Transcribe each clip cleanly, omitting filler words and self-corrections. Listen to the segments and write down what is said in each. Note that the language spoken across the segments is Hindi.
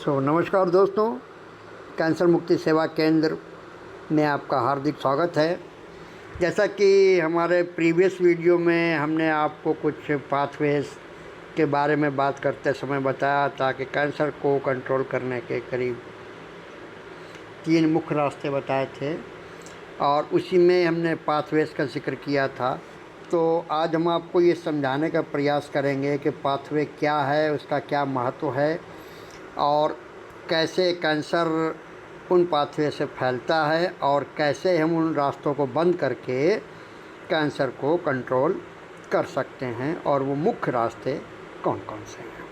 नमस्कार दोस्तों, कैंसर मुक्ति सेवा केंद्र में आपका हार्दिक स्वागत है। जैसा कि हमारे प्रीवियस वीडियो में हमने आपको कुछ पाथवेज के बारे में बात करते समय बताया था कि कैंसर को कंट्रोल करने के करीब 3 मुख्य रास्ते बताए थे और उसी में हमने पाथवेज का जिक्र किया था। तो आज हम आपको ये समझाने का प्रयास करेंगे कि पाथवे क्या है, उसका क्या महत्व है और कैसे कैंसर उन पाथवे से फैलता है और कैसे हम उन रास्तों को बंद करके कैंसर को कंट्रोल कर सकते हैं और वो मुख्य रास्ते कौन कौन से हैं।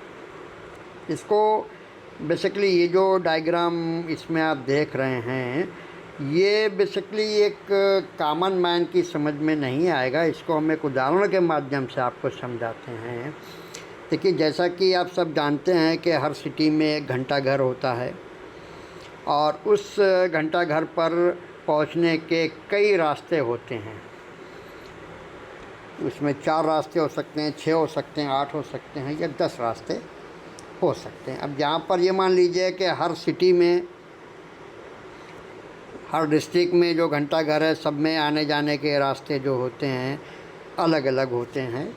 इसको बेसिकली ये जो डायग्राम इसमें आप देख रहे हैं, ये बेसिकली एक कॉमन मैन की समझ में नहीं आएगा। इसको हम एक उदाहरण के माध्यम से आपको समझाते हैं। देखिए, जैसा कि आप सब जानते हैं कि हर सिटी में एक घंटाघर होता है और उस घंटाघर पर पहुंचने के कई रास्ते होते हैं। उसमें 4 रास्ते हो सकते हैं, 6 हो सकते हैं, 8 हो सकते हैं या 10 रास्ते हो सकते हैं। अब यहाँ पर ये मान लीजिए कि हर सिटी में, हर डिस्ट्रिक्ट में जो घंटाघर है, सब में आने जाने के रास्ते जो होते हैं अलग अलग होते हैं।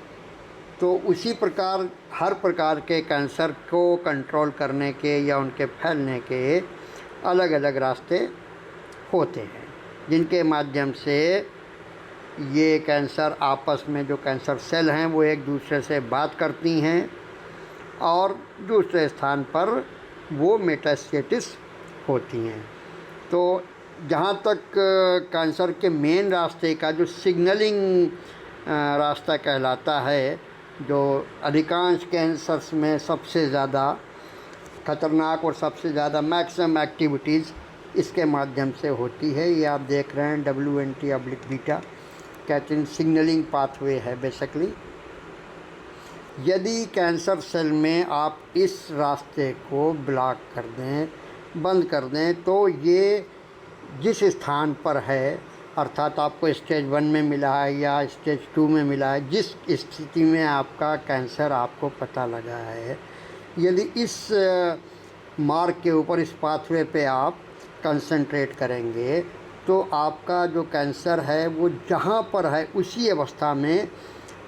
तो उसी प्रकार हर प्रकार के कैंसर को कंट्रोल करने के या उनके फैलने के अलग अलग रास्ते होते हैं, जिनके माध्यम से ये कैंसर आपस में, जो कैंसर सेल हैं, वो एक दूसरे से बात करती हैं और दूसरे स्थान पर वो मेटास्टेसिस होती हैं। तो जहाँ तक कैंसर के मेन रास्ते का जो सिग्नलिंग रास्ता कहलाता है, जो अधिकांश कैंसर्स में सबसे ज़्यादा ख़तरनाक और सबसे ज़्यादा मैक्सिमम एक्टिविटीज़ इसके माध्यम से होती है। ये आप देख रहे हैं WNT/बीटा कैटिन सिग्नलिंग पाथवे है बेसिकली। यदि कैंसर सेल में आप इस रास्ते को ब्लॉक कर दें, बंद कर दें, तो ये जिस स्थान पर है, अर्थात आपको स्टेज 1 में मिला है या स्टेज 2 में मिला है, जिस स्थिति में आपका कैंसर आपको पता लगा है, यदि इस मार्ग के ऊपर, इस पाथवे पे आप कंसंट्रेट करेंगे तो आपका जो कैंसर है वो जहाँ पर है उसी अवस्था में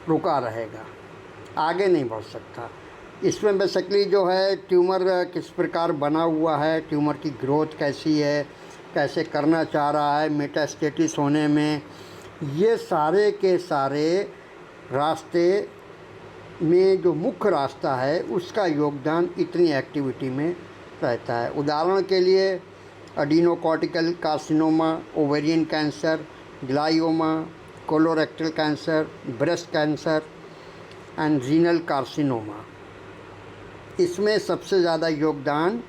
रुका रहेगा, आगे नहीं बढ़ सकता। इसमें बेसिकली जो है ट्यूमर किस प्रकार बना हुआ है, ट्यूमर की ग्रोथ कैसी है, कैसे करना चाह रहा है, मेटास्टेसिस होने में, ये सारे के सारे रास्ते में जो मुख्य रास्ता है उसका योगदान इतनी एक्टिविटी में रहता है। उदाहरण के लिए adrenocortical carcinoma, ovarian cancer, glioma, colorectal cancer, breast cancer and renal carcinoma, इसमें सबसे ज़्यादा योगदान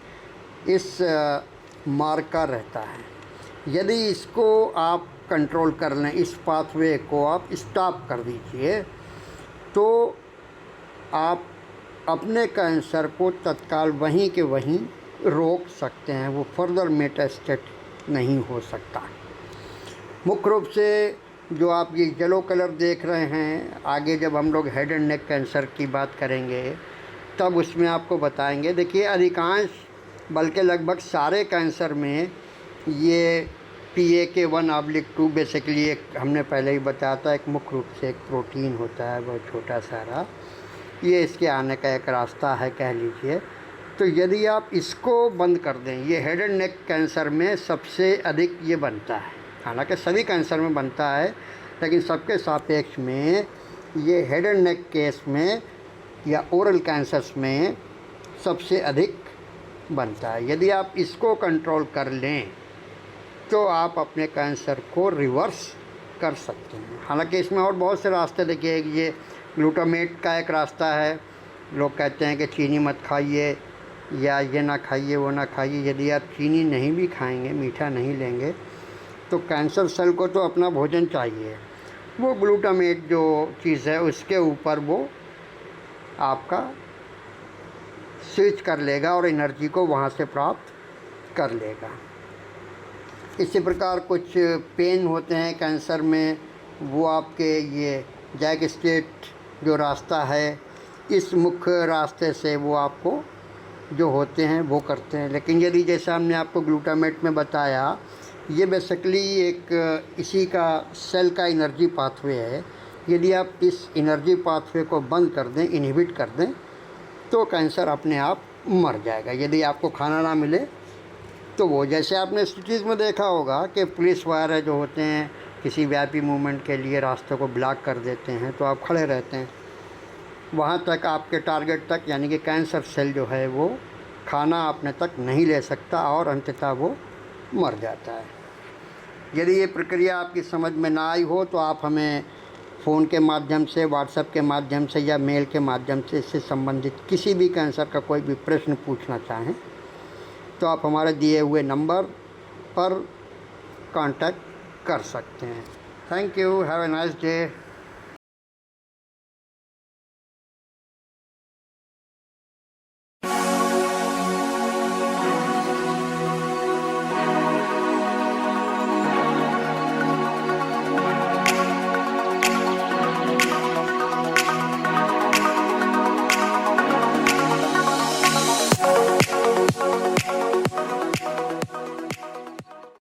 इस मार्ग का रहता है। यदि इसको आप कंट्रोल कर लें, इस पाथवे को आप स्टॉप कर दीजिए, तो आप अपने कैंसर को तत्काल वहीं के वहीं रोक सकते हैं। वो फर्दर मेटास्टेट नहीं हो सकता। मुख्य रूप से जो आप ये येलो कलर देख रहे हैं, आगे जब हम लोग हेड एंड नेक कैंसर की बात करेंगे तब उसमें आपको बताएंगे। देखिए, अधिकांश बल्कि लगभग सारे कैंसर में ये PAK1/2 बेसिकली एक, हमने पहले ही बताया था, एक मुख्य रूप से एक प्रोटीन होता है, बहुत छोटा सारा। ये इसके आने का एक रास्ता है कह लीजिए। तो यदि आप इसको बंद कर दें, ये हेड एंड नेक कैंसर में सबसे अधिक ये बनता है। हालांकि सभी कैंसर में बनता है, लेकिन सबके सापेक्ष में ये हेड एंड नेक केस में या ओरल कैंसर्स में सबसे अधिक बनता है। यदि आप इसको कंट्रोल कर लें तो आप अपने कैंसर को रिवर्स कर सकते हैं। हालांकि इसमें और बहुत से रास्ते, देखिए, ये ग्लूटामेट का एक रास्ता है। लोग कहते हैं कि चीनी मत खाइए या ये ना खाइए, वो ना खाइए। यदि आप चीनी नहीं भी खाएंगे, मीठा नहीं लेंगे, तो कैंसर सेल को तो अपना भोजन चाहिए। वो ग्लूटामेट जो चीज़ है उसके ऊपर वो आपका स्विच कर लेगा और एनर्जी को वहाँ से प्राप्त कर लेगा। इसी प्रकार कुछ पेन होते हैं कैंसर में, वो आपके ये जैक स्टेट जो रास्ता है, इस मुख्य रास्ते से वो आपको जो होते हैं वो करते हैं। लेकिन यदि जैसा हमने आपको ग्लूटामेट में बताया, ये बेसिकली एक इसी का सेल का एनर्जी पाथवे है। यदि आप इस एनर्जी पाथवे को बंद कर दें, इनहिबिट कर दें, तो कैंसर अपने आप मर जाएगा। यदि आपको खाना ना मिले तो वो, जैसे आपने सिटीज़ में देखा होगा कि पुलिस वगैरह जो होते हैं किसी वीआईपी मूवमेंट के लिए रास्ते को ब्लॉक कर देते हैं, तो आप खड़े रहते हैं वहाँ तक, आपके टारगेट तक, यानी कि कैंसर सेल जो है वो खाना अपने तक नहीं ले सकता और अंततः वो मर जाता है। यदि ये प्रक्रिया आपकी समझ में ना आई हो तो आप हमें फ़ोन के माध्यम से, व्हाट्सएप के माध्यम से या मेल के माध्यम से इससे संबंधित किसी भी कैंसर का कोई भी प्रश्न पूछना चाहें तो आप हमारे दिए हुए नंबर पर कांटेक्ट कर सकते हैं। Thank you, have a nice day.